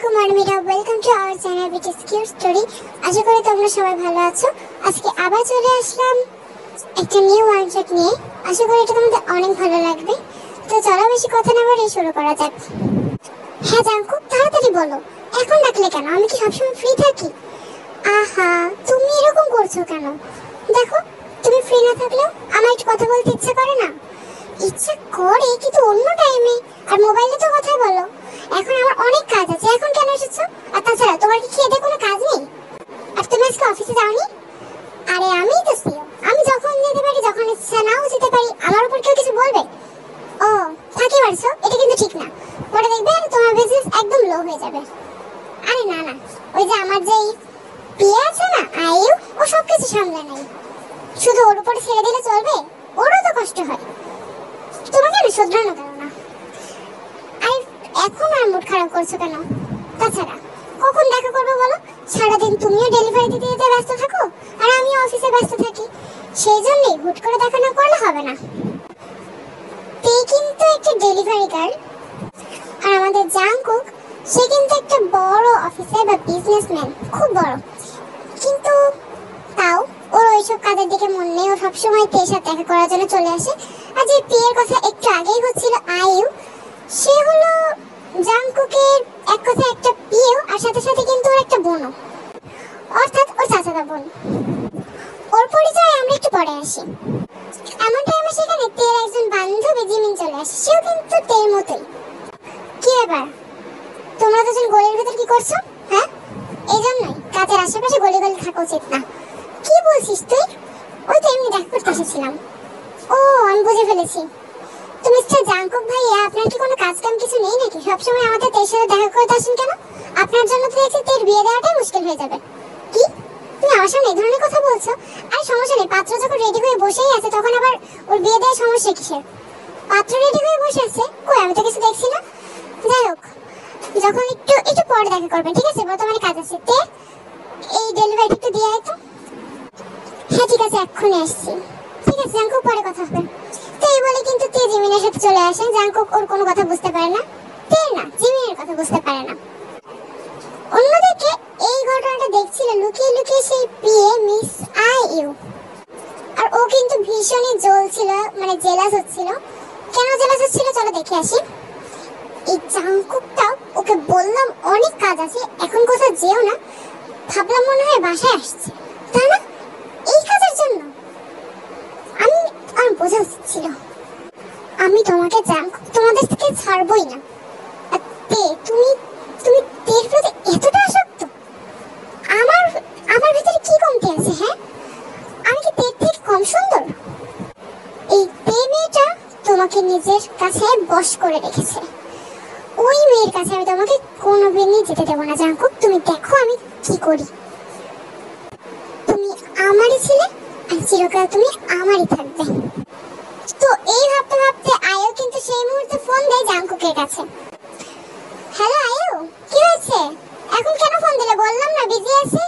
আসসালামুয়ালাইকুম আরমিরা, welcome to our channel which is cute story. আশা করি তোমরা সবাই ভালো আছো। আজকে আবার চলে আসলাম একটা নিউ ওয়ান শট নিয়ে। আশা করি এটা তোমাদের অনেক ভালো লাগবে। তো চলো বেশি কথা না বলে শুরু করা যাক। হ্যাঁ জাঙ্কুক, তাড়াতাড়ি বলো, এখন ডাকলে কেন? আমি কি সবসময় ফ্রি থাকি? আহা, তুমি এরকম করছো কেন? দেখো, তুমি ফ্রি না থাকলেও আমার একটু কথা বলতে ইচ্ছা করে না? ইচ্ছা করে, কিন্তু অন্য টাইমে। আর মোবাইলে তো কথা বলো। এখন আমার অনেক কাজ আছে, এখন কেন এসেছো? আর তাছাড়া তোমার কি খেয়ে কোনো কাজ নেই? আর তুমি আজকে অফিসে যাওনি? আরে আমিই তো সিও, আমি যখন যেতে পারি, যখন ইচ্ছা নাও যেতে পারি। আমার উপর কেউ কিছু বলবে? ও, ফাঁকি মারছো, এটা কিন্তু ঠিক না। পরে দেখবে তোমার বিজনেস একদম লো হয়ে যাবে। আরে না না, ওই যে আমার যে পিয়ে আছে না, আয়ু, ও সব কিছু সামলে নেই। শুধু ওর উপরে ছেড়ে দিলে চলবে? ওরও তো কষ্ট হয়। তোমাকে আমি শোধরানো গেল না। আর এখন আর মুড খারাপ করছো কেন? তাছাড়া কখন দেখা করবো বলো? সারাদিন তুমিও ডেলিভারি দিতে দিতে ব্যস্ত থাকো, আর আমিও অফিসে ব্যস্ত থাকি। সেই জন্যই হুট করে দেখা না করলে হবে না। তে কিন্তু একটা ডেলিভারি গার্ল, আর আমাদের জাংকুক, সে কিন্তু একটা বড় অফিসার বা বিজনেসম্যান, খুব বড়। কিন্তু তাও ওর ওইসব কাজের দিকে মন নেই। ও সবসময় তের সাথে দেখা করার জন্য চলে আসে। আর যে পিয়ের কথা একটু আগেই হচ্ছিল, আয়ু, সে হলো জাংকুকের এক কথা একটা পিয়েও, আর সাথে সাথে কিন্তু ওর একটা বোনও, অর্থাৎ ওর চাচাতো বোন। ওর পরিচয় আমরা একটু পরে আসি। এমন টাইমে সেখানে তের একজন বান্ধবী জিমিন চলে আসে। সেও কিন্তু তের মতোই। কি ব্যাপার, তোমরা দুজন গলির ভেতর কি করছো? হ্যাঁ, এই জন্যই কাজের আশেপাশে গলি গলি থাকা উচিত না। কি বলছিস তুই? ওই তো এমনি দেখা করতে এসেছিলাম। ও, আমি বুঝে ফেলেছি। তো মিস্টার জাংকুক ভাইয়া, আপনার কি কোনো কাজ কাম কিছু নেই নাকি? সবসময় আমাদের তের সাথে দেখা করতে আসেন কেন? আপনার জন্য তো দেখছি তের বিয়ে দেওয়াটাই মুশকিল হয়ে যাবে। কি, তুমি আমার সামনে এই ধরনের কথা বলছো? আর সমস্যা নেই, পাত্র যখন রেডি হয়ে বসেই আছে, তখন আবার ওর বিয়ে দেওয়ার সমস্যা কিসের? পাত্র রেডি হয়ে বসে আছে, কই আমি তো কিছু দেখছি না। যাই হোক, যখন একটু একটু পরে দেখা করবেন, ঠিক আছে? বর্তমানে কাজ আছে। তে, এই ডেলিভারি একটু দিয়ে আয় তো। হ্যাঁ ঠিক আছে, এক্ষুনি আসছি। ঠিক আছে জাংকুক, পরে কথা হবে। তো এই বলে কিন্তু তে জিমিনের সাথে চলে আসে। জাংকুক ওর কোনো কথা বুঝতে পারে না, তে না, জিমিনের কথা বুঝতে পারে না। অন্যদিকে এই ঘটনাটা দেখছিল লুকিয়ে লুকিয়ে সেই পিয়ে মিস আইইউ। আর ও কিন্তু ভীষণই জ্বলছিল, মানে জেলাস হচ্ছিল। কেন জেলাস হচ্ছিল চলো দেখে আসি। এই জাংকুকটাও, ওকে বললাম অনেক কাজ আছে, এখন কোথাও যেও না। ভাবলাম মনে হয় বাসায় আসছে, তাই না? এই কাজের জন্য আমার বোঝা উচিত ছিল। আমি তোমাকে জাংকুক তোমাদের থেকে ছাড়বই না। আর তে, তুমি তুমি তের প্রতি এতটা আসক্ত? আমার আমার ভিতরে কি কমতি আছে? হ্যাঁ, আমি কি তের থেকে কম সুন্দর? এই তে মেয়েটা তোমাকে নিজের কাছে বশ করে রেখেছে। ওই মেয়ের কাছে আমি তোমাকে কোনোদিনই যেতে দেবো না জাংকুক। তুমি দেখো আমি কি করি। তুমি আমারই ছিলে, আর চিরকাল তুমি আমারই থাকবে। তো এই ভাবতে ভাবতে আয়ু কিন্তু সেই মুহূর্তে ফোন দেয় জাংকুকের কাছে। হ্যালো আয়ু, কি হয়েছে? এখন কেন ফোন দিলে? বললাম না বিজি আছি।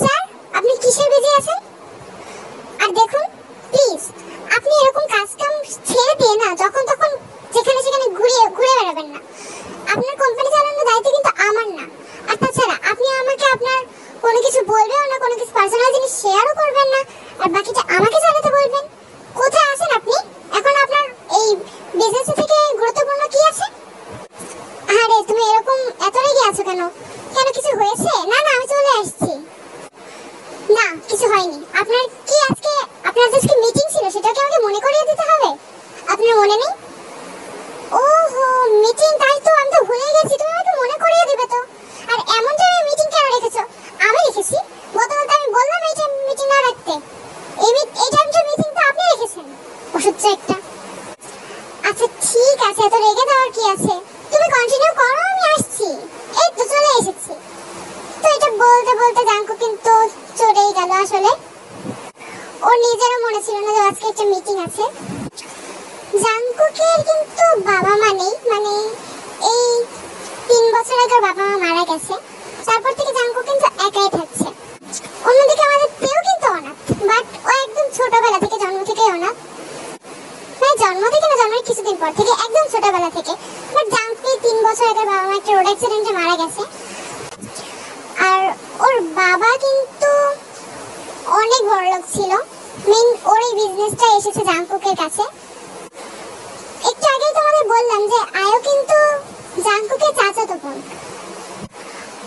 স্যার, আপনি কিসের বিজি আছেন? আর দেখুন প্লিজ, আপনি এরকম কাজ কাম ছেড়ে দিয়ে না যখন তখন যেখানে সেখানে ঘুরে বেড়াবেন না। আপনার কোম্পানি চালানোর দায়িত্ব কিন্তু আমার না। আর তাছাড়া আপনি আমাকে আপনার কোনো কিছু বলবেও না, কোনো কিছু পার্সোনাল জিনিস শেয়ারও করবেন না, আর বাকিটা আমাকে চালাতে বলবেন। কোথায় আছেন আপনি এখন? আপনার এই বিজনেস থেকে গুরুত্বপূর্ণ কি আছে? আরে তুমি এরকম এত রেগে আছো কেন? কেন, কিছু হয়েছে? না না, আমি চলে আসছি। না, কিছু হয়নি। আপনার কি আজকে মিটিং ছিল, সেটা কি আমাকে মনে করিয়ে দিতে হবে? আপনার মনে নেই? ওহো, মিটিং, তাই তো, আমি তো ভুলে গেছি। তুমি আমাকে মনে করিয়ে দিবে তো। আর এমন জায়গায় মিটিং কেন রেখেছো? আমি রেখেছি? গতকাল আমি বললাম এই টাইম মিটিং না রাখতে। এই টাইমটা মিটিং তো আপনি রেখেছেন। অসহ্য একটা। আচ্ছা ঠিক আছে, এত রেগে যাওয়ার কি আছে? তুমি কন্টিনিউ করো, আমি আসছি। এই তো চলে এসেছি। তো এটা বলতে বলতে জাংকুক কিন্তু চলেই গেল। আসলে ওর নিজেরও মনে ছিল না যে আজকে একটা মিটিং আছে। জাংকুকের কিন্তু বাবা মা নেই, মানে এই 3 বছর আগে বাবা মা মারা গেছে। তারপর থেকে জাংকুক কিন্তু একাই থাকছে। অন্যদিকে আমাদের তেও কিন্তু অনাথ, বাট ও একদম ছোটবেলা থেকে, জন্ম থেকেই অনাথ। মানে জন্ম থেকে না, জন্মের কিছুদিন পর থেকে, একদম ছোটবেলা থেকে। বাট জাংকুক 3 বছর আগে বাবা বাবা মা একটা রোড অ্যাক্সিডেন্টে মারা গেছে। আর ওর বাবা কিন্তু অনেক বড় লোক ছিল। ওর এই বিজনেসটা এসেছে জাংকুকের কাছে। একটু আগেই তোমাদের বললাম যে আয়ো কিন্তু জাংকুকের চাচাতো বোন,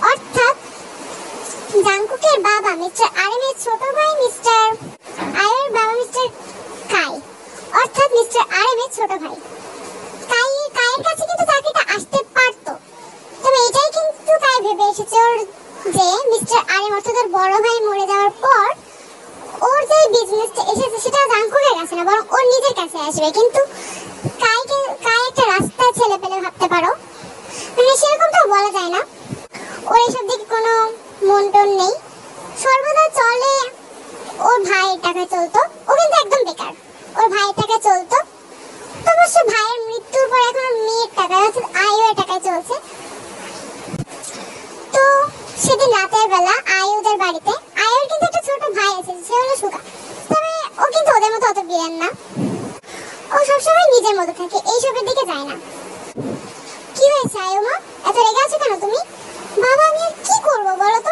অর্থাৎ জাংকুকের বাবা মিস্টার আরএমের ছোট ভাই মিস্টার আয়োর বাবা মিস্টার কাই, অর্থাৎ মিস্টার আরএমের ছোট ভাই। কাইয়ের কাছে কিন্তু চাকরিটা আসতে পারতো, তবে এটাই কিন্তু কাই ভেবে এসেছে ওর যে মিস্টার আরএম অর্থাৎ ওর বড় ভাই মরে যাওয়ার পর ওর যে বিজনেসটা এসেছে সেটা জাংকুকের কাছে না, বরং ওর নিজের কাছে আসবে। কিন্তু কাই একটা রাস্তার ছেলে পেলে ভাবতে পারো, মানে সেরকমটা বলা যায় না। ওর এসব দিকে কোনো মন টন নেই, সর্বদা চলে ওর ভাইয়ের টাকায় চলতো। ও কিন্তু একদম বেকার, ওর ভাইয়ের টাকায় চলতো। তো অবশ্য ভাইয়ের মৃত্যুর পর এখন মেয়ের টাকায় অর্থাৎ আয়ুর টাকায় চলছে। তো সেদিন রাতের বেলা আয়ুদের বাড়িতে, আয়ুর কিন্তু একটা ছোট ভাই আছে, সে হলো সুগা। তবে ও কিন্তু ওদের মতো অত বিরেন না, ও সবসময় নিজের মতো থাকে, এইসবের দিকে যায় না। কি হয়েছে আয়ু মা, এত রেগে আছো কেন তুমি? বাবা আমি আর কি করবো বলো তো,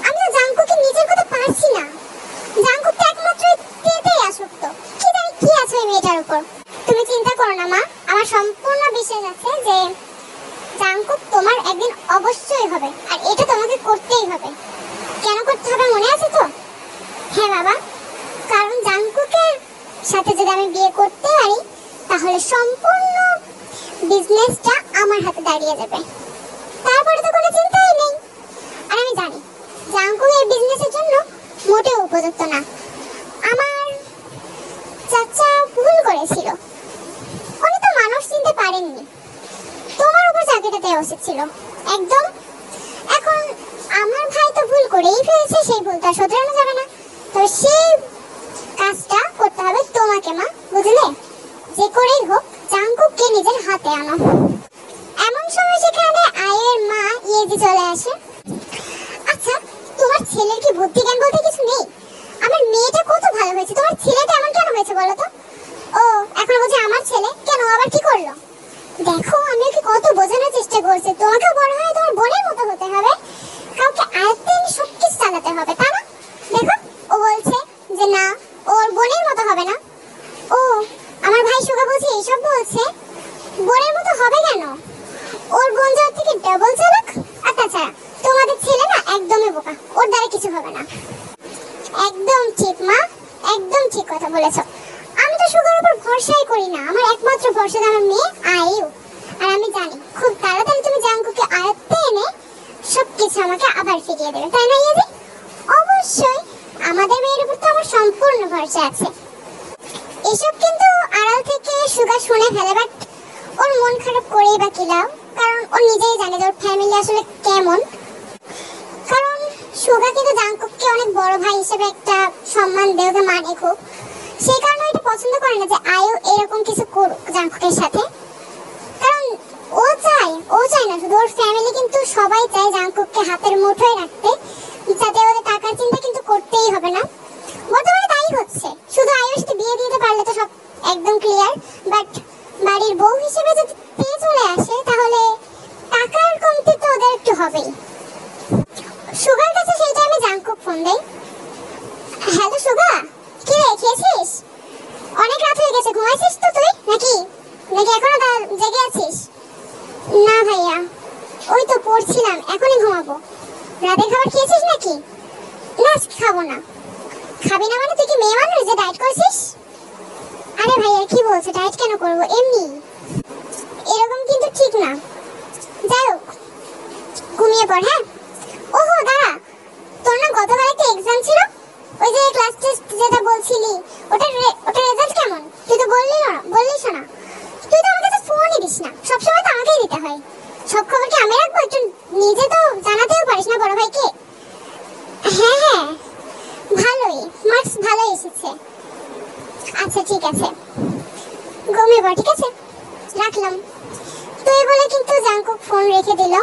আমি তো জাংকুকে নিজের কথা পারছি না। জাংকুক তো একমাত্র তেতেই আসক্ত, কি জানি কি আছে ওই মেয়েটার উপর। তুমি চিন্তা করো না মা, আমার সম্পূর্ণ বিশ্বাস আছে যে জাংকুক তোমার একদিন অবশ্যই হবে, আর এটা তোমাকে করতেই হবে। কেন করতে হবে মনে আছে তো? হ্যাঁ বাবা, কারণ জাংকুকের সাথে যদি আমি বিয়ে করতে পারি তাহলে সম্পূর্ণ বিজনেসটা আমার হাতে দাঁড়িয়ে যাবে, তারপরে তো কোনো চিন্তাই নেই। আর আমি জানি জাংকুক এই বিজনেসের জন্য মোটেও উপযুক্ত না। আমার চাচা ভুল করেছিল, উনি তো মানুষ চিনতে পারেননি, তোমার উপর চাকরিটা দেওয়া উচিত ছিল একদম। এখন আমার ভাই তো ভুল করেই ফেলেছে, সেই ভুলটা শোধরানো যাবে না, তবে সেই কাজটা করতে হবে তোমাকে মা, বুঝলে? যে করেই হোক জাংকুককে নিজের হাতে আনো। এমন সময় সেখানে আয়ের মা ইয়েজি চলে আসে। আচ্ছা তোমার ছেলের কি বুদ্ধি জ্ঞান বলতে কিছু নেই? আমার মেয়েটা কত ভালো হয়েছে, তোমার ছেলেটা এমন কেন হয়েছে বলো তো? ও এখন বলছে আমার ছেলে, কেন আবার কি করলো? দেখো আমি ওকে কত বোঝানোর চেষ্টা করছি, তোমাকেও বড় হয়ে তোমার বোনের মতো হতে হবে, কাউকে আয়ত্তে সবকিছু চালাতে হবে, তা না? দেখো ও বলছে যে না ওর বোনের মতো হবে না। ও আমার ভাই সুগা বলছে এইসব বলছে, বোনের মতো হবে কেন? ওর বোন যাওয়ার থেকে ডাবল চালাক। আর তাছাড়া তোমাদের ছেলে না একদমই বোকা, ওর দ্বারা কিছু হবে না। একদম ঠিক মা, একদম ঠিক কথা বলেছো। আমি তো সুগার উপর ভরসাই করি না, আমার একমাত্র ভরসা আমার মেয়ে আয়ু। আর আমি জানি খুব তাড়াতাড়ি তুমি জাংকুকে আয়ত্তে এনে সবকিছু আমাকে আবার ফিরিয়ে দেবে, তাই না ইয়েজি? অবশ্যই, আমাদের মেয়ের উপর তো আমার সম্পূর্ণ ভরসা আছে। এসব কিন্তু আড়াল থেকে সুগা শুনে ফেলে, বাট ওর মন খারাপ করেই বা কি লাভ, কারণ ও নিজেই জানে যে ওর ফ্যামিলি আসলে কেমন। কারণ সুগা কিন্তু জাংকুককে অনেক বড় ভাই হিসেবে একটা সম্মান দেয়, ওকে মানে খুব, সেই কারণে এটা পছন্দ করে না যে আয়ু এরকম কিছু করুক জাংকুকের সাথে। কারণ ও চায় না শুধু, ওর ফ্যামিলি কিন্তু সবাই চায় জাংকুককে হাতের মুঠোয় রাখতে, যাতে ওদের টাকার চিন্তা কিন্তু করতেই হবে না। বর্তমানে তাই হচ্ছে, শুধু আয়ুর সাথে বিয়ে দিতে পারলে তো সব একদম ক্লিয়ার, বাট বাড়ির বউ হিসেবে যদি পেয়ে চলে আসে তাহলে টাকার কমতি তো ওদের একটু হবেই। সুগার কাছে সেই টাইমে জাংকুক ফোন দেয়। হ্যালো সুগা, কি রে খেয়েছিস? অনেক রাত হয়ে গেছে, ঘুমাইছিস তো তুই নাকি এখনো জেগে আছিস? না ভাইয়া, ওই তো পড়ছিলাম, এখনই ঘুমাবো। রাতের খাবার খেয়েছিস নাকি? না খাবো না। খাবি না মানে তুই কি মেয়ে মানুষ যে ডায়েট করছিস? আরে ভাইয়া কি বলছো, ডায়েট কেন করবো, এমনি। এরকম কিন্তু ঠিক না, যাই হোক ঘুমিয়ে পড়। হ্যাঁ ওহো দাঁড়া, তোর না গতকাল একটা এক্সাম ছিল, ওই যে ক্লাস টেস্ট যেটা বলছিলি, ওটার রেজাল্ট কেমন? তুই তো বললিস না, তুই তো আমাকে তো ফোনই দিস না, সবসময় তো আমাকেই দিতে হয়। সব খবর কি আমি রাখবো? একটু নিজে তো জানাতেও পারিস না বড় ভাইকে। হ্যাঁ ভালোই, মার্কস ভালোই এসেছে। আচ্ছা ঠিক আছে, ঘুমিয়ে পড়, ঠিক আছে রাখলাম। তুই বলে কিন্তু জাংকুক ফোন রেখে দিল।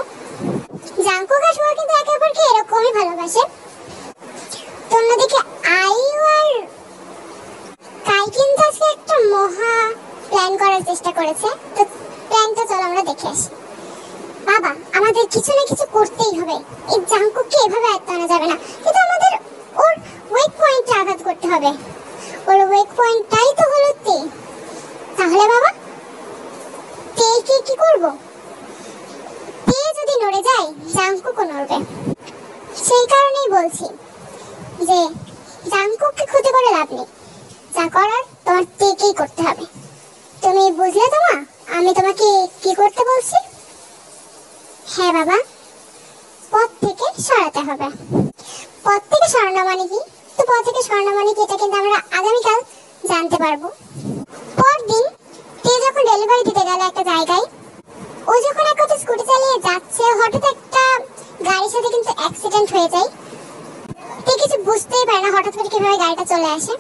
জাংকুক আর সুগা কিন্তু একে অপরকে এরকমই ভালোবাসে। অন্যদিকে আইউ আর কাই কিন্তু আজকে একটা মহা প্ল্যান করার চেষ্টা করেছে, তো প্ল্যানটা চলো আমরা দেখে আসি। বাবা আমাদের কিছু না কিছু করতেই হবে। এই জাঙ্কুককে এভাবে আয়ত্তে আনা যাবে না, কিন্তু আমাদের ওর ওয়েক পয়েন্টে আঘাত করতে হবে। ওর ওয়েক পয়েন্টটাই তো হলো তে। তাহলে বাবা তেকে কি করব? তে যদি নড়ে যায় জাঙ্কুকও নড়বে। সেই কারণেই বলছি যে জাঙ্কুককে ক্ষতি করে লাভ নেই, যা করার তোমার তেকেই করতে হবে। তুমি বুঝলে তো মা আমি তোমাকে কি করতে বলছি? হ্যাঁ বাবা, পথ থেকে সরাতে হবে। পথ থেকে সরানো মানে কি? তো পথ থেকে সরানো মানে কি এটা কিন্তু আমরা আগামীকাল জানতে পারবো। পরদিন তে যখন ডেলিভারি দিতে গেল একটা জায়গায়, ও যখন এক কথা স্কুটি চালিয়ে যাচ্ছে, হঠাৎ একটা গাড়ির সাথে কিন্তু অ্যাক্সিডেন্ট হয়ে যায়। তে কিছু বুঝতেই পারে না হঠাৎ করে কিভাবে গাড়িটা চলে আসে।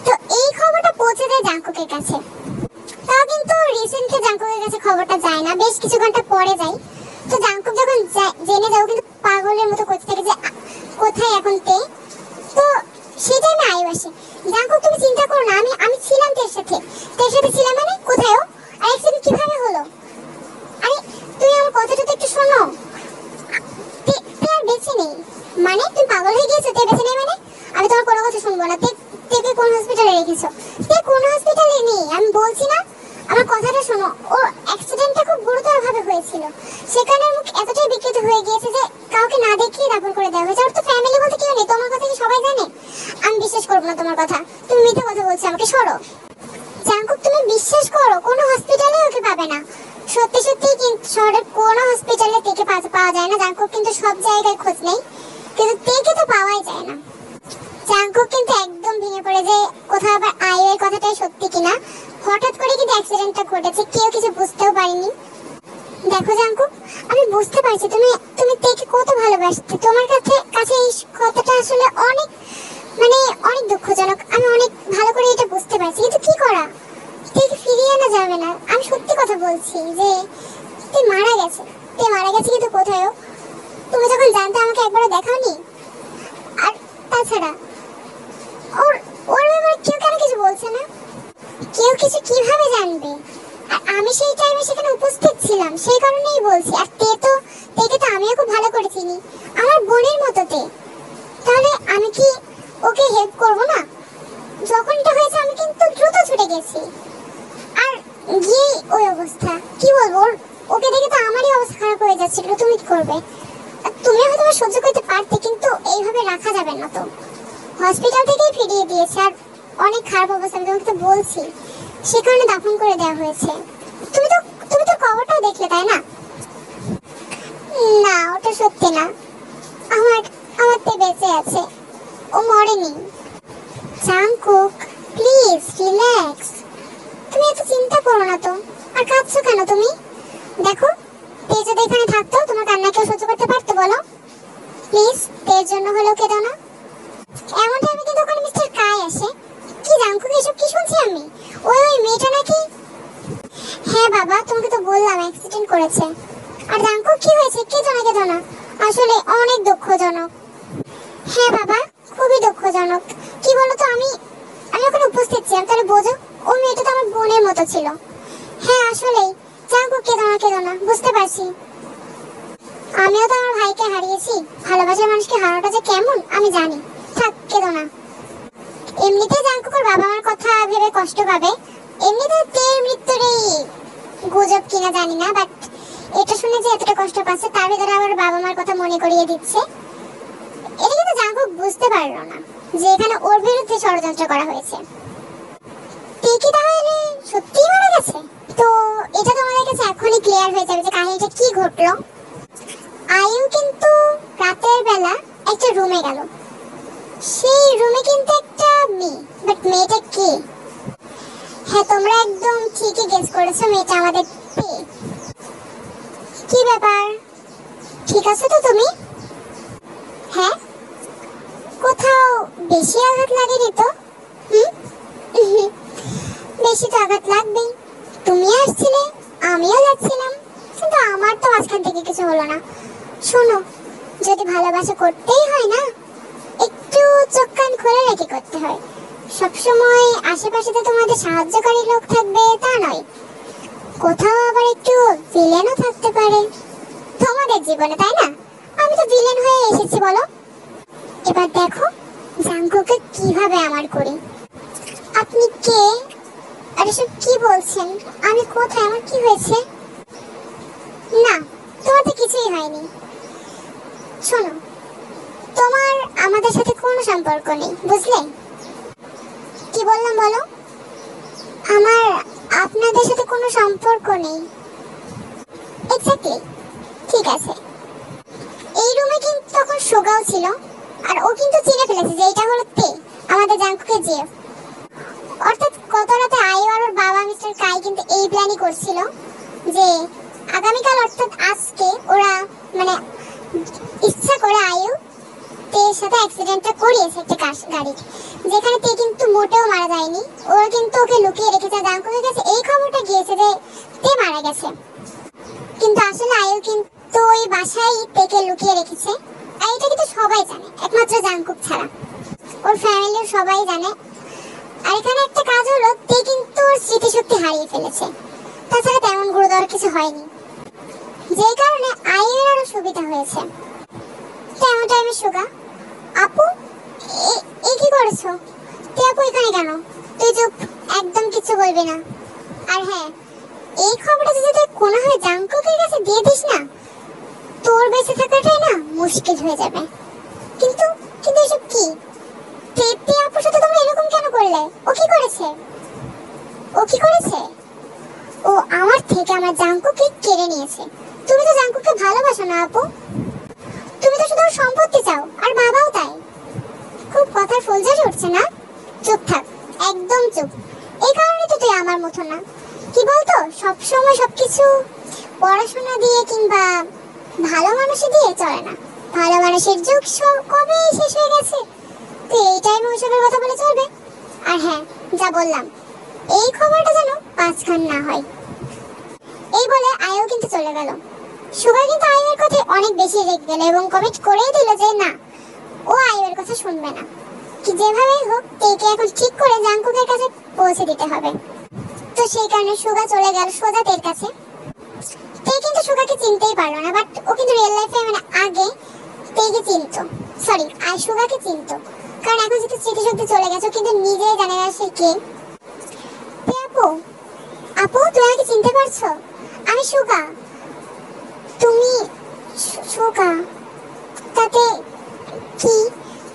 তো এই খবরটা পৌঁছে যায় জাঙ্কুকের কাছে। তাও কিন্তু রিসেন্টলি জাঙ্কুকের কাছে খবরটা যায় না, বেশ কিছু ঘন্টা পরে যায়। তো জাঙ্কুক যখন জেনে যাও কিন্তু পাগলের মতো করতে থাকে যে কোথায় এখন তে। তো সেই টাইমে আয়ু আসে। জাঙ্কুক তুমি চিন্তা করো না, আমি ছিলাম তের সাথে ছিলাম। মানে কোথায় ও? আর অ্যাক্সিডেন্ট কিভাবে হলো? আরে তুমি আমার কথাটা তো একটু শোনো। তে আর বেঁচে নেই মানে? তুমি পাগল হয়ে গিয়েছো? তে বেঁচে নেই মানে? আমি তোমার কোনো কথা শুনবো না। তেকে কোন হসপিটালে রেখেছো? তে কোন হসপিটালে নেই আমি বলছি না, আমার কথাটা শোনো। ও অ্যাক্সিডেন্টটা খুব গুরুতর ভাবে হয়েছিল, সেখানে মুখ এতটাই বিকৃত হয়ে গিয়েছে যে কাউকে না দেখিয়ে দাফন করে দেওয়া হয়েছে। ওর তো ফ্যামিলি বলতে কেউ নেই। তোমার কথা কি সবাই জানে? আমি বিশ্বাস করবো না তোমার কথা, তুমি মিথ্যা কথা বলছো আমাকে। সরো জাঙ্কুক, তুমি বিশ্বাস করো কোনো হসপিটালে ওকে পাবে না। সত্যি সত্যি কিন্তু শহরের কোনো হসপিটালে তেকে পাওয়া যায় না। জাঙ্কুক কিন্তু সব জায়গায় খোঁজ নেই, কিন্তু তেকে তো পাওয়াই যায় না। জাঙ্কুক কিন্তু একদম ভেঙে পড়ে যে কোথাও আবার আয়ের কথাটাই সত্যি কিনা। হঠাৎ করে কিন্তু অ্যাক্সিডেন্টটা ঘটেছে, কেউ কিছু বুঝতেও পারেনি। দেখো জাঙ্কুক, আমি বুঝতে পারছি তুমি তেকে কত ভালোবাসতে। তোমার কাছে এই কথাটা আসলে অনেক অনেক দুঃখজনক। আমি অনেক ভালো করে এটা বুঝতে পারছি, কিন্তু কি করা? তেকে ফিরিয়ে আনা যাবে না। আমি সত্যি কথা বলছি যে তে মারা গেছে। কিন্তু কোথায়? তুমি যখন জানতে আমাকে একবারও দেখাওনি। আর তাছাড়া ওর ব্যাপারে কেউ কেন কিছু বলছে না? কেউ কিছু কিভাবে জানবে? আর আমি সেই টাইমে সেখানে উপস্থিত ছিলাম, সেই কারণেই বলছি। আর তেকে তো আমিও খুব ভালো করে চিনি, আমার বোনের মতো তে। তাহলে আমি কি ওকে হেল্প করব না? যখন এটা হয়েছে আমি কিন্তু দ্রুত ছুটে গেছি। আর গিয়ে ওই অবস্থা, কি বলবো, ওকে দেখে তো আমারই অবস্থা খারাপ হয়ে যাচ্ছিল। তুমি কি করবে? তুমি হয়তো সহ্য করতে পারতে, কিন্তু এইভাবে রাখা যাবে না। তো হসপিটাল থেকেই ফিরিয়ে দিয়েছে, আর অনেক খারাপ অবস্থা আমি তোমাকে তো বলছি, সে কারণে দাফন করে দেওয়া হয়েছে। তুমি তো খবরটাও দেখলে তাই না? না ওটা সত্যি না, আমার তে বেঁচে আছে, ও মরেনি। জাঙ্কুক প্লিজ রিল্যাক্স, তুমি এত চিন্তা করো না তো। আর কাঁদছো কেন তুমি? দেখো তে যদি এখানে থাকতো তোমার কান্না কেউ সহ্য করতে পারতো বলো? প্লিজ তের জন্য হলেও কেঁদো না। এমন টাইমে কিন্তু ওখানে মিস্টার কাই আসে। কি জাঙ্কুক, এসব কি শুনছি আমি? ওই মেয়েটা নাকি? হ্যাঁ বাবা, তোমাকে তো বললাম অ্যাক্সিডেন্ট করেছে। আর জাঙ্কুক কি হয়েছে? কেঁদো না, আসলে অনেক দুঃখজনক। হ্যাঁ বাবা, খুবই দুঃখজনক। কি বলতো, আমি ওখানে উপস্থিত ছিলাম, তাহলে বোঝো ওই মেয়েটা তো আমার বোনের মতো ছিল। হ্যাঁ আসলেই জাঙ্কুক, কেঁদো না, বুঝতে পারছি। আমিও তো আমার ভাইকে হারিয়েছি, ভালোবাসার মানুষকে হারানোটা যে কেমন আমি জানি। থাক, কেঁদো না। এমনিতে জাঙ্কুকের বাবা মার কথা ভেবে কষ্ট পাবে। এমনিতে তের মৃত্যুর এই গুজব কিনা জানি না, বাট এটা শুনে যে এতটা কষ্ট পাচ্ছে, তার ভিতরে আবার বাবা মার কথা মনে করিয়ে দিচ্ছে। এটা কিন্তু জাঙ্কুক বুঝতে পারলো না যে এখানে ওর বিরুদ্ধে ষড়যন্ত্র করা হয়েছে। তেকি তাহলে সত্যিই মারা গেছে? তো এটা তোমাদের কাছে এখনই ক্লিয়ার হয়ে যাবে যে কাহিনীটা কি ঘটলো। আয়ু কিন্তু রাতের বেলা একটা রুমে গেল। সেই রুমে কিন্তু একটা মেয়ে, বাট মেয়েটা কে? হ্যাঁ তোমরা একদম ঠিকই গেস করেছো, মেয়েটা আমাদের তে। কি ব্যাপার, ঠিক আছে তো তুমি? হ্যাঁ, কোথাও বেশি আঘাত লাগেনি তো? বেশি তো আঘাত লাগবেই। তুমি আসছিলে, আমিও যাচ্ছিলাম, কিন্তু আমার তো মাঝখান থেকে কিছু হলো না। শোনো, যদি ভালোবাসা করতেই হয় না, একটু চোখ কান খোলা রেখে করতে হয়। সবসময় আশেপাশে তো তোমাদের সাহায্যকারী লোক থাকবে তা নয়, কোথাও আবার একটু ভিলেনও থাকতে পারে। তো জীবনে, তাই না? আমি তো ভিলেন হয়ে এসেছি বলো। এবার দেখো জাঙ্কুকে কিভাবে আমার করি। আপনি কে? আর এসব কি বলছেন? আমি কোথায়? আমার কি হয়েছে? না, তোমার তো কিছুই হয়নি। শোনো, তোমার আমাদের সাথে কোনো সম্পর্ক নেই, বুঝলে? কি বললাম বলো? আমার আপনাদের সাথে কোনো সম্পর্ক নেই। এক্স্যাক্টলি, ঠিক আছে। এই রুমে কিন্তু তখন সুগাও ছিল, আর ও কিন্তু চিনে ফেলেছে যে এটা হলো তে, আমাদের জাঙ্কুকে জিএফ। অর্থাৎ গত রাতে আয়ু আর ওর বাবা মিস্টার কাই কিন্তু এই প্ল্যানই করছিল যে আগামীকাল অর্থাৎ আজকে ওরা মানে ইচ্ছা করে আয়ু তের সাথে অ্যাক্সিডেন্টটা করিয়েছে একটা গাড়ির, যেখানে তে কিন্তু মোটেও মারা যায়নি। ওরা কিন্তু ওকে লুকিয়ে রেখেছে। জাঙ্কুকের কাছে এই খবরটা গিয়েছে যে তে মারা গেছে, কিন্তু আসলে আয়ু কিন্তু ওই বাসায় তেকে লুকিয়ে রেখেছে। আর এটা কিন্তু সবাই জানে, একমাত্র জাঙ্কুক ছাড়া। ওর ফ্যামিলির সবাই জানে। আর এখানে একটা কাজ হলো, তে কিন্তু ওর স্মৃতিশক্তি হারিয়ে ফেলেছে। তাছাড়া তেমন গুরুতর কিছু হয়নি, যে কারণে আয়ুর আরো সুবিধা হয়েছে। তেমন টাইমে সুগা, আপু এ কি করেছো? তে আপু এখানে কেন? তুই চুপ, একদম কিছু বলবি না। আর হ্যাঁ, এই খবরটা যদি তুই কোনোভাবে জাঙ্কুকের কাছে দিয়ে দিস না, তোর বেঁচে থাকাটাই না মুশকিল হয়ে যাবে। কিন্তু কিন্তু এসব কি? তে আপুর সাথে তোমরা এরকম কেন করলে? ও কি করেছে? ও কি করেছে? ও আমার থেকে আমার জাঙ্কুকে কেড়ে নিয়েছে। তুমি তো জাঙ্কুকে ভালোবাসো না আপু, তুমি তো শুধু ওর সম্পত্তি চাও, আর বাবাও তাই। খুব কথার ফুলঝারি উঠছে না? চুপ থাক, একদম চুপ। এই কারণে তো তুই আমার মতো না। কি বলতো, সবসময় সবকিছু পড়াশোনা দিয়ে কিংবা ভালো মানুষে দিয়ে চলে না। ভালো মানুষের যুগ কবে শেষ হয়ে গেছে। তুই এই টাইমে ওইসবের কথা বলে চলবে? আর হ্যাঁ, যা বললাম, এই খবরটা যেন পাঁচখান না হয়। এই বলে আয়ু কিন্তু চলে গেল। সুগার কিন্তু আয়ুর কথায় অনেক বেশি রেগে গেল এবং কমিট করেই দিল যে না, ও আয়ুর কথা শুনবে না। কি যেভাবেই হোক তেকে এখন ঠিক করে জাঙ্কুকের কাছে পৌঁছে দিতে হবে। তো সেই কারণে সুগা চলে গেল সোজা তের কাছে। তে কিন্তু সুগাকে চিনতেই পারলো না, বাট ও কিন্তু রিয়েল লাইফে মানে আগে তেকে চিনতো, সরি আর সুগাকে চিনতো। কারণ এখন যেহেতু স্মৃতিশক্তি চলে গেছে, কিন্তু নিজেই জানে না সে কে। আপু আপু তুমি আমাকে চিনতে পারছো? আমি সুগা। তুমি সুগা? তাতে কি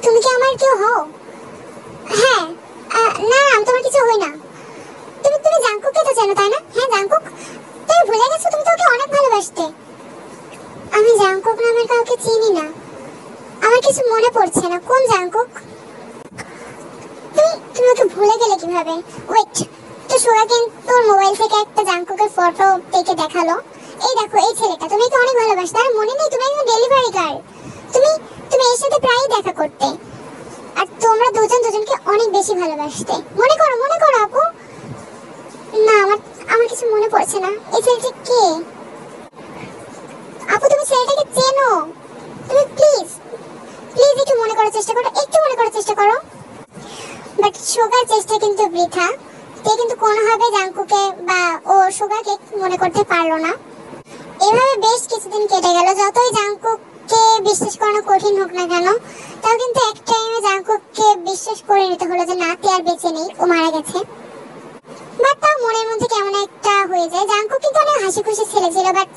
তুমি কি আমার কেউ হও? হ্যাঁ, না আমি তোমার কিছু হই না। তুমি তুমি জাঙ্কুককে তো চেনো তাই না? হ্যাঁ জাঙ্কুক। তুমি ভুলে গেছো, তুমি তো ওকে অনেক ভালোবাসতে। আমি জাঙ্কুক নামের কাউকে চিনি না। আমার কিছু মনে পড়ছে না, কোন জাঙ্কুক? তুমি ওকে ভুলে গেলে কিভাবে? ওয়েট, তো সুগা কিন্তু তোর মোবাইল থেকে একটা জাঙ্কুকের ফটো দেখে দেখালো। এই দেখো এই ছেলেটা, তুমি তো অনেক ভালোবাসতে। আর মনে নেই তুমি একজন ডেলিভারি গার্ল। তুমি তুমি এর সাথে প্রায়ই দেখা করতে, আর তোমরা দুজন দুজনকে অনেক বেশি ভালোবাসতে। মনে করো আপু। না আমার আমার কিছু মনে পড়ছে না। এই ছেলেটা কে? আপু তুমি ছেলেটাকে চেনো? তুমি প্লিজ প্লিজ একটু মনে করার চেষ্টা করো, একটু মনে করার চেষ্টা করো। বাট সুগার চেষ্টা কিন্তু বৃথা। তে কিন্তু কোনোভাবে জাঙ্কুকে বা ও সুগাকে মনে করতে পারলো না। এভাবে বেশ কিছুদিন কেটে গেল। যতই জাঙ্কুককে বিশ্বাস করানো কঠিন হোক না কেন, তাও কিন্তু এক টাইমে জাঙ্কুককে বিশ্বাস করে নিতে হলো যে না, তে আর বেঁচে নেই, ও মারা গেছে। বাট তাও মনের মধ্যে কেমন একটা হয়ে যায়। জাঙ্কুক কিন্তু অনেক হাসি খুশি ছেলে ছিল, বাট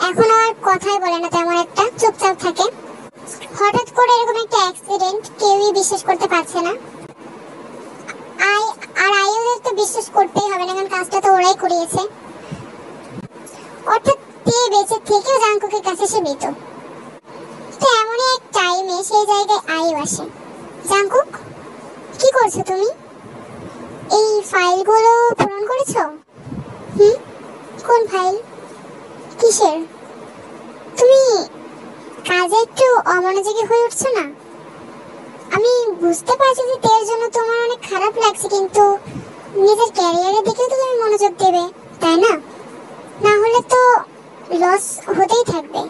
এখন আর কথাই বলে না, তেমন একটা চুপচাপ থাকে। হঠাৎ করে এরকম একটা অ্যাক্সিডেন্ট, কেউই বিশ্বাস করতে পারছে না। আর আয়ুদের তো বিশ্বাস করতেই হবে না, কারণ কাজটা তো ওরাই করিয়েছে। অর্থাৎ তে বেঁচে থেকেও জাঙ্কুকের কাছে সে মৃত। তো এমনই এক টাইমে সেই জায়গায় আয়ু আসে। জাঙ্কুক, কি করছো তুমি? এই ফাইলগুলো পূরণ করেছো? কোন ফাইল? কিসের? তুমি কাজে একটু অমনোযোগী হয়ে উঠছো না? আমি বুঝতে পারছি যে তের জন্য তোমার অনেক খারাপ লাগছে, কিন্তু নিজের ক্যারিয়ারের দিকেও তো তুমি মনোযোগ দেবে, তাই না? না হলে তো লস হতেই থাকবে।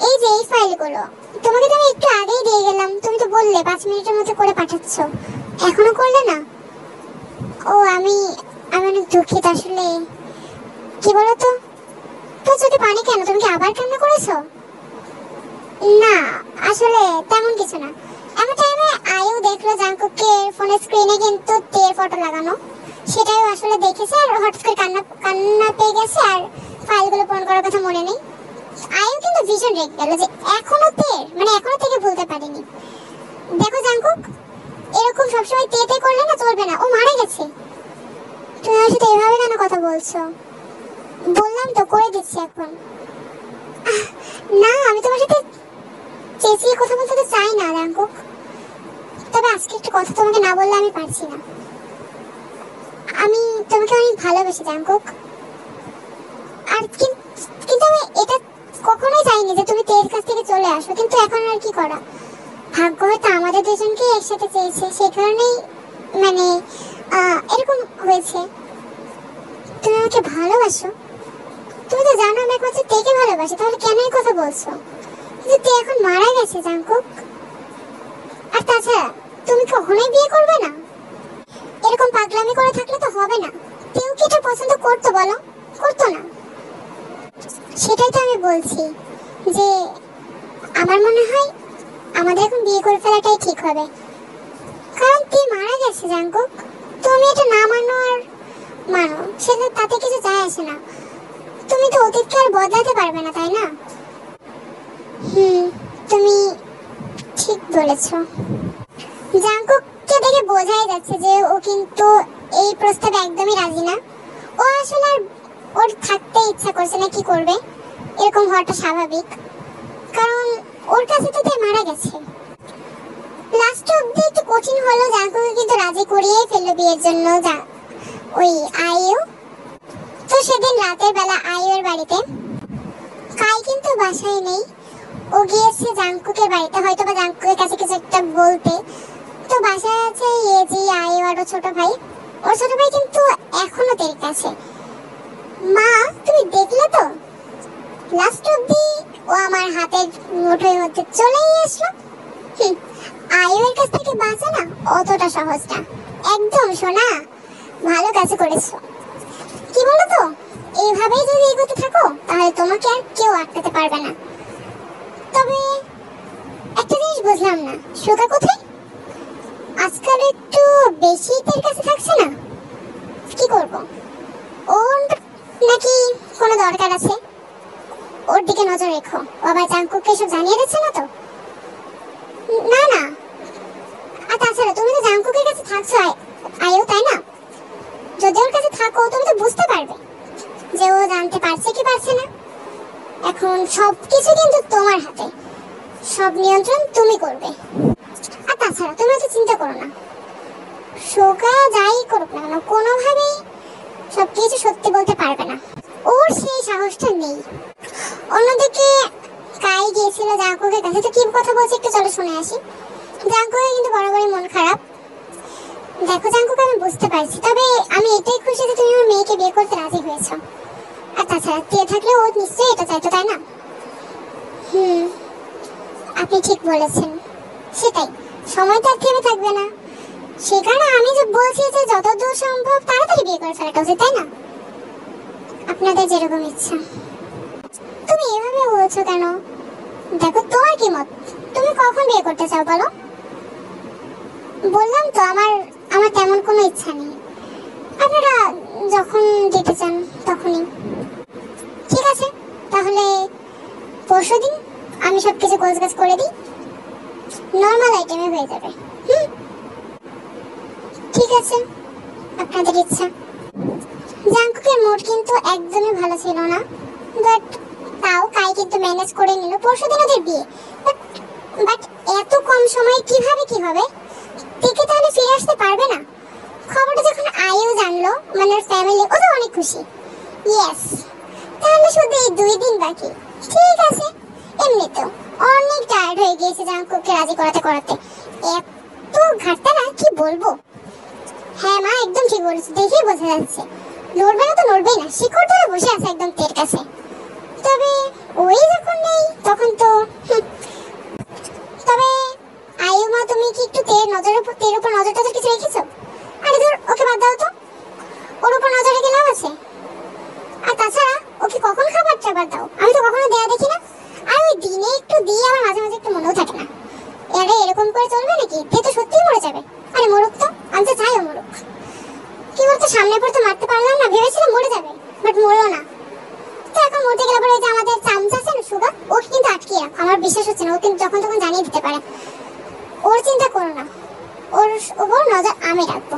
এই যে এই ফাইলগুলো তোমাকে তো আমি একটু আগেই দিয়ে গেলাম, তুমি তো বললে 5 মিনিটের মধ্যে করে পাঠাচ্ছ, এখনো করলে না? ও আমি অনেক দুঃখিত আসলে। কি বলো তো, তো চোখে পানি কেন? তুমি কি আবার কান্না করেছো? না, আসলে তেমন কিছু না। এমন টাইমে আয়ু দেখলো জাঙ্কুকের ফোনের স্ক্রিনে কিন্তু তের ফটো লাগানো, সেটাই আসলে দেখেছে আর হঠাৎ করে কান্না কান্না পেয়ে গেছে আর ফাইলগুলো পূরণ করার কথা মনে নেই। আয়ু কিন্তু ভীষণ রেগে গেল যে এখনো তের মানে এখনো থেকে ভুলতে পারিনি। দেখো জাঙ্কুক, এরকম সবসময় তে তে করলে না চলবে না, ও মারা গেছে। তুমি আমার সাথে এভাবে কেন কথা বলছো? বললাম তো করে দিচ্ছি এখন। না, আমি তোমার সাথে চেঁচিয়ে কথা বলতে তো চাই না জাঙ্কুক, তবে আজকে একটা কথা তোমাকে না বললে আমি পারছি না। আমি তোমাকে অনেক ভালোবাসি জাঙ্কুক, আর কিন্তু আমি এটা কখনোই চাইনি যে তুমি তের কাছ থেকে চলে আসো, কিন্তু এখন আর কি করা, ভাগ্য হয়তো আমাদের দুজনকে একসাথে চেয়েছে, সেই কারণেই মানে এরকম হয়েছে। তুমি আমাকে ভালোবাসো? তুমি তো জানো আমি একমাত্র তেকে ভালোবাসি, তাহলে কেন এই কথা বলছো? কিন্তু তে এখন মারা গেছে জাঙ্কুক। আর তাছাড়া তুমি কখনোই বিয়ে করবে না? এরকম পাগলামি করে থাকলে তো হবে না। তেও কি এটা পছন্দ করতো বলো? করতো না? সেটাই তো আমি বলছি যে আমার মনে হয় আমাদের এখন বিয়ে করে ফেলাটাই ঠিক হবে, কারণ তে মারা গেছে জাঙ্কুক। তুমি এটা না মানো আর মানো, সেটা তাতে কিছু যায় আসে না। তুমি তো অতীতকে আর বদলাতে পারবে না, তাই না? তুমি ঠিক বলেছো। জাঙ্কুককে দেখে বোঝাই যাচ্ছে যে ও কিন্তু এই প্রস্তাবে একদমই রাজি না। ও আসলে আর ওর থাকতে ইচ্ছা করছে না, কি করবে, এরকম হওয়াটা স্বাভাবিক, কারণ ওর কাছে তো মারা গেছে। লাস্ট অবধি একটু কঠিন হলো, জাঙ্কুকে কিন্তু রাজি করিয়ে ফেললো বিয়ের জন্য ওই আয়ু। তো সেদিন রাতের বেলা আয়ুর বাড়িতে, কাই কিন্তু বাসায় নেই, ও গিয়েছে জাঙ্কুকের বাড়িতে, হয়তো বা জাঙ্কুকের কাছে কিছু একটা বলতে। তো বাসায় আছে ইয়েজি, আয়ু আর ছোট ভাই। ওর ছোট ভাই কিন্তু এখনো তের কাছে। মা, তুমি দেখলে তো লাস্ট অবধি ও আমার হাতের মুঠোর মধ্যে চলেই আসলো। আয়ুর কাছ থেকে বাঁচা না অতটা সহজ না একদম। সোনা, ভালো কাজ করেছো। কি বলো তো, এইভাবেই যদি এগোতে থাকো তাহলে তোমাকে আর কেউ আটকাতে পারবে না। তবে একটা জিনিস বুঝলাম না, সুগা কোথায়? আজকাল একটু বেশি তের কাছে থাকছে না? কি করব? ওর নাকি কোনো দরকার আছে? ওর দিকে নজর রেখো, বাবা জাঙ্কুককে সব জানিয়ে দিচ্ছে না তো? না না, আর তাছাড়া তুমি তো জাঙ্কুকের কাছে থাকছো আয়ু, তাই না? যদি ওর কাছে থাকো তুমি তো বুঝতে পারবে যে ও জানতে পারছে কি পারছে না। এখন সবকিছু কিন্তু তোমার হাতে, সব নিয়ন্ত্রণ তুমি করবে। আর তাছাড়া তুমি তো চিন্তা করো না, সোগা যাই করুক না কেন কোনোভাবেই সবকিছু সত্যি বলতে পারবে না, ওর সেই সাহসটা নেই। অন্যদিকে কাই গিয়েছিল জাঙ্কুকের কাছে, তো কি কথা বলছে একটু চলো শুনে আসি। জাঙ্কুকের কিন্তু বরাবরই মন খারাপ। দেখো জাঙ্কুক, আমি বুঝতে পারছি, তবে আমি এটাই খুশি যে তুমি আমার মেয়েকে বিয়ে করতে রাজি হয়েছো। আর তাছাড়া তে থাকলে ও নিশ্চয়ই এটা চাইতো, তাই না? আপনি ঠিক বলেছেন, সেটাই, সময় তো আর থেমে থাকবে না। সে কারণে আমি যে বলছি যে যতদূর সম্ভব তাড়াতাড়ি বিয়ে করে ফেলাটা উচিত, তাই না? আপনাদের যেরকম ইচ্ছা। তুমি এভাবে বলছো কেন? দেখো তোমার কি মত, তুমি কখন বিয়ে করতে চাও বলো? বললাম তো আমার তেমন কোনো ইচ্ছা নেই, আপনারা যখন যেতে চান তখনই। ঠিক আছে, তাহলে পরশুদিন আমি সবকিছু গোছগাছ করে দিই, নর্মাল আইটেমে হয়ে যাবে। ঠিক আছে, আপনাদের ইচ্ছা। জাঙ্কুকের মুড কিন্তু একদমই ভালো ছিল না, বাট তাও কাই কিন্তু ম্যানেজ করে নিল। পরশুদিন ওদের বিয়ে, বাট এত কম সময়ে কিভাবে কি হবে? টিকে তাহলে ফিরে আসতে পারবে না। খবরটা যখন আয়ু জানলো, মানে ওর ফ্যামিলি, ও তো অনেক খুশি। ইয়েস, তাহলে শুধু এই 2 দিন বাকি। ঠিক আছে, এমনিতেও অনেক টায়ার্ড হয়ে গিয়েছে জাঙ্কুককে রাজি করাতে করাতে, এত ঘাটতা না কি বলবো। হ্যাঁ মা, একদম ঠিক বলেছো, দেখেই বোঝা যাচ্ছে নড়বে না তো নড়বেই না, শিকড় ধরে বসে আছে একদম তের কাছে। তবে ওই যখন নেই তখন তো তবে আয়ু মা, তুমি কি একটু তের উপর নজর টজর কিছু রেখেছো? আরে ধর, ওকে বাদ দাও তো, ওর উপর নজর রেখে লাভ আছে? আর তাছাড়া ওকে কখন খাবার টাবার দাও? আমি তো কখনো দেয়া দেখি না। আর ও ওই দিনে একটু দিয়ে আমার মাঝে মাঝে একটু মনেও থাকে না। আরে এরকম করে চলবে নাকি? তে তো সত্যিই মরে যাবে। আরে মরুক তো, আমি তো চাইও মরুক। কি বলতো, সামনে পর তো মারতে পারলাম না, ভেবেছিলাম মরে যাবে, বাট মরলো না। তো এখন মরতে গেলে পরে যে আমাদের চামচা আছে না সুগা, ওকে কিন্তু আটকিয়ে রাখো। আমার বিশ্বাস হচ্ছে না, ও কিন্তু যখন তখন জানিয়ে দিতে পারে। ওর চিন্তা করো না, ওর ওপর নজর আমি রাখবো।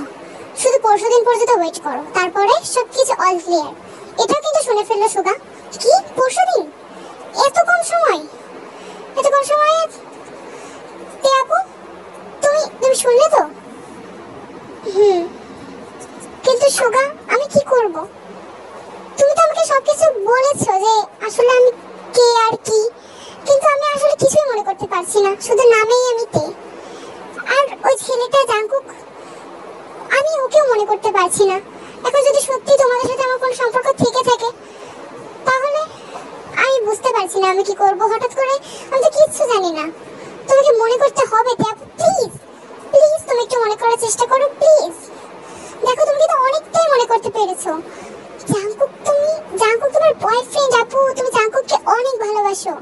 শুধু পরশুদিন পর্যন্ত ওয়েট করো, তারপরে সবকিছু অল ক্লিয়ার। এটাও কিন্তু শুনে ফেললো সুগা। কি পরশুদিন? এত কম সময়? এত কম সময়ে তে আপু, তুমি শুনলে তো? কিন্তু সুগা, আমি কি করব? তুমি তো আমাকে সবকিছু বলেছো যে আসলে আমি কে আর কি, কিন্তু আমি আসলে কিছুই মনে করতে পারছি না, শুধু নামেই আমি তে। আর ওই ছেলেটা জাঙ্কুক, আমি ওকেও মনে করতে পারছি না। এখন যদি সত্যি তোমাদের সাথে আমার কোনো সম্পর্ক থেকে থাকে, তাহলে আমি বুঝতে পারছি না আমি কি করব। হঠাৎ করে আমি তো কিচ্ছু জানি না। তোমাকে মনে করতে হবে তে আপু, প্লিজ প্লিজ তুমি একটু মনে করার চেষ্টা করো প্লিজ। দেখো তুমি কিন্তু অনেকটাই মনে করতে পেরেছো। জাঙ্কুক তোমার বয়ফ্রেন্ড আপু, তুমি জাঙ্কুককে অনেক ভালোবাসো।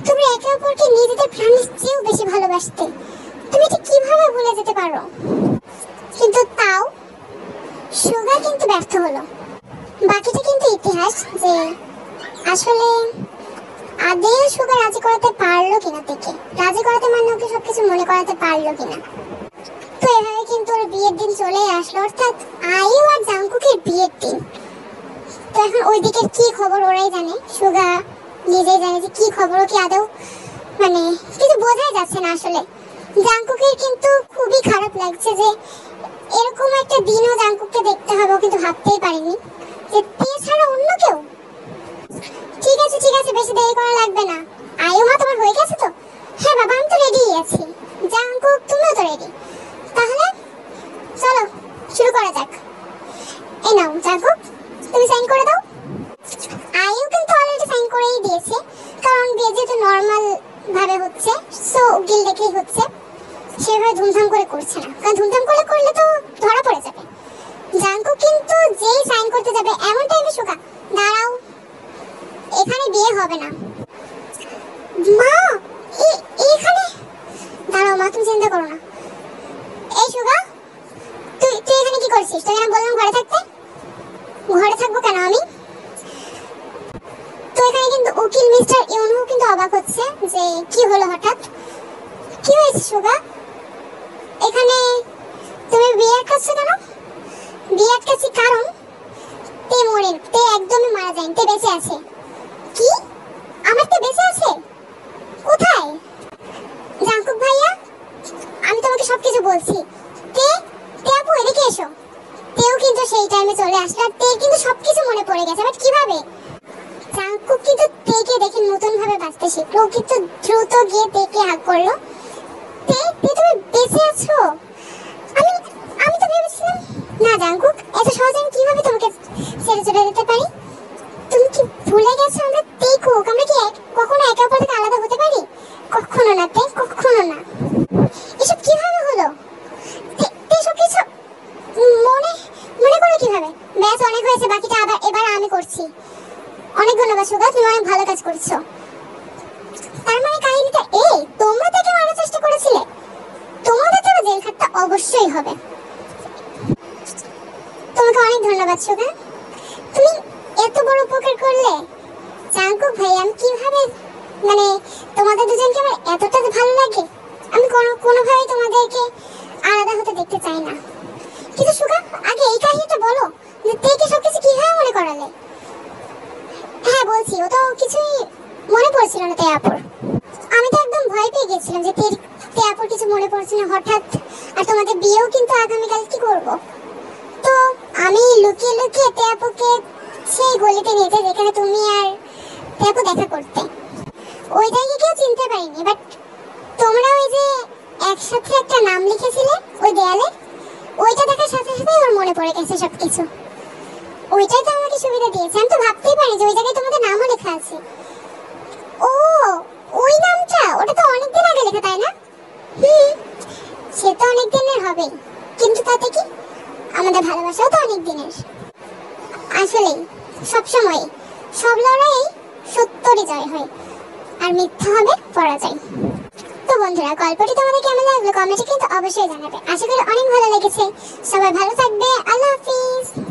তুমি একে অপরকে নিজেদের প্রাণের চেয়েও বেশি ভালোবাসতে। তুমি এটা কিভাবে ভুলে যেতে পারো? কিন্তু তাও সুগা কিন্তু ব্যর্থ হলো। বাকিটা কিন্তু ইতিহাস, যে আসলে আদেও সুগা রাজি করাতে পারলো কিনা, থেকে রাজি করাতে মানে ওকে সবকিছু মনে করাতে পারলো কিনা। তো এভাবে কিন্তু ওর বিয়ের দিন চলে আসলো, অর্থাৎ আইউ আর জাঙ্কুকের বিয়ের দিন। তো এখন ওই দিকের কি খবর ওরাই জানে, সুগা নিজেই জানে যে কি খবর। কি আদৌ মানে কিছু বোঝাই যাচ্ছে না আসলে। জাঙ্কুকের কিন্তু খুবই খারাপ লাগছে যে এরকম একটা দিনও জাঙ্কুককে দেখতে হবে। ও কিন্তু ভাবতেই পারেনি যে তে ছাড়া অন্য কেউ। ঠিক আছে ঠিক আছে, বেশি দেরি করা লাগবে না। আয়ু মা, তোমার হয়ে গেছে তো? হ্যাঁ বাবা, আমি তো রেডি আছি। জাঙ্কুক তুমিও তো রেডি? তাহলে চলো শুরু করা যাক। এই নাও জাঙ্কুক, তুমি সাইন করে দাও। আয়ু কিন্তু অলরেডি সাইন করেই দিয়েছে, কারণ বিয়ে যেহেতু নর্মাল ভাবে হচ্ছে, সো উকিল দেখেই হচ্ছে, সেভাবে ধুমধাম করে করছে না। কারণ ধুমধাম করলে তো ধরা পড়ে যাবে। জাঙ্কুক কিন্তু যেই সাইন করতে যাবে এমন টাইমে সুগা, দাঁড়াও, এখানে বিয়ে হবে না। মা এখানে দাঁড়াও, মা তুমি চিন্তা করো না। এই সুগা, তুই এখানে কি করছিস? তোকে না বললাম ঘরে থাকতে? ঘরে থাকবো কেন আমি? তো এখানে কিন্তু উকিল মিস্টার ইউনু কিন্তু অবাক হচ্ছে যে কি হলো হঠাৎ। কি হয়েছে সুগা? এখানে তুমি বিয়ে আটকাচ্ছো কেন? বিয়ে আটকাচ্ছি কারণ তে মরেন, তে একদমই মারা যায়নি, তে বেঁচে আছে। কি? আমার তে বেঁচে আছে? কোথায়? জাঙ্কুক ভাইয়া, আমি তোমাকে সবকিছু বলছি। তে আপু এদিকে এসো। তেও কিন্তু সেই টাইমে চলে আসলো, আর তে কিন্তু সবকিছু মনে পড়ে গেছে। বাট কিভাবে? জাঙ্কুক কিন্তু তেকে দেখে নতুন ভাবে বাঁচতে শিখলো। ও কিন্তু দ্রুত গিয়ে তেকে হাত করলো। তে তুমি বেঁচে আছো? আমি তো ভেবেছিলাম না জাঙ্কুক, এত সহজে আমি কিভাবে তোমাকে ছেড়ে চলে যেতে পারি? তুমি কি ভুলে গেছো আমরা তেকুক? আমরা কি কখনো একে অপর থেকে আলাদা হতে পারি? কখনো না তে, কখনো না। এসব কিভাবে হলো? তে সবকিছু মনে করো কিভাবে? ব্যাস অনেক হয়েছে, বাকিটা এবার আমি করছি। অনেক ধন্যবাদ সুগা, তুমি অনেক ভালো কাজ করছো। তার মানে কাহিনীটা এই, তোমরা তাকে মারার চেষ্টা করেছিলে? তোমাদের তো জেল খাটতে অবশ্যই হবে। তোমাকে অনেক ধন্যবাদ সুগা, তুমি এত বড় উপকার করলে। জাঙ্কুক ভাই, আমি কিভাবে মানে তোমাদের দুজনকে আমার এতটা ভালো লাগে, আমি কোনোভাবেই তোমাদেরকে আলাদা হতে দেখতে চাই না। কিন্তু সুগা, আগে এই কাহিনীটা বলো যে তেকে সবকিছু কিভাবে মনে করালে? হ্যাঁ বলছি, ও তো কিছুই মনে পড়ছিল না তে আপুর। আমি তো একদম ভয় পেয়ে গেছিলাম যে তে আপুর কিছু মনে পড়ছে না হঠাৎ। আর তোমাদের বিয়েও কিন্তু আগামীকাল, কি করব? তো আমি লুকিয়ে লুকিয়ে তে আপুকে সেই গলিতে নিয়ে যাই যেখানে তুমি আর তে আপু দেখা করতে। ওই জায়গায় কেউ চিনতে পারিনি, বাট তোমরা ওই যে একসাথে একটা নাম লিখেছিলে ওই দেয়ালে, ওইটা দেখার সাথে সাথে ওর মনে পড়ে গেছে সবকিছু। ওইটাই তো আমাকে সুবিধা দিয়েছে। আমি তো ভাবতেই পারি যে ওই জায়গায় তোমাদের নামও লেখা আছে। ও ওই নামটা, ওটা তো অনেকদিন আগে লেখা, তাই না? সে তো অনেক দিনের হবে, কিন্তু তাতে কি, আমাদের ভালোবাসাও তো অনেক দিনের। আসলেই সবসময় সব লড়াই সত্যরই জয় হয়। আর মিথ্যা হবে পরাজয়। তো বন্ধুরা, গল্পটি তোমাদের কেমন লাগলো কমেন্টে কিন্তু অবশ্যই জানাবে। আশা করি অনেক ভালো লেগেছে। সবাই ভালো থাকবে। আল্লাহ হাফিজ।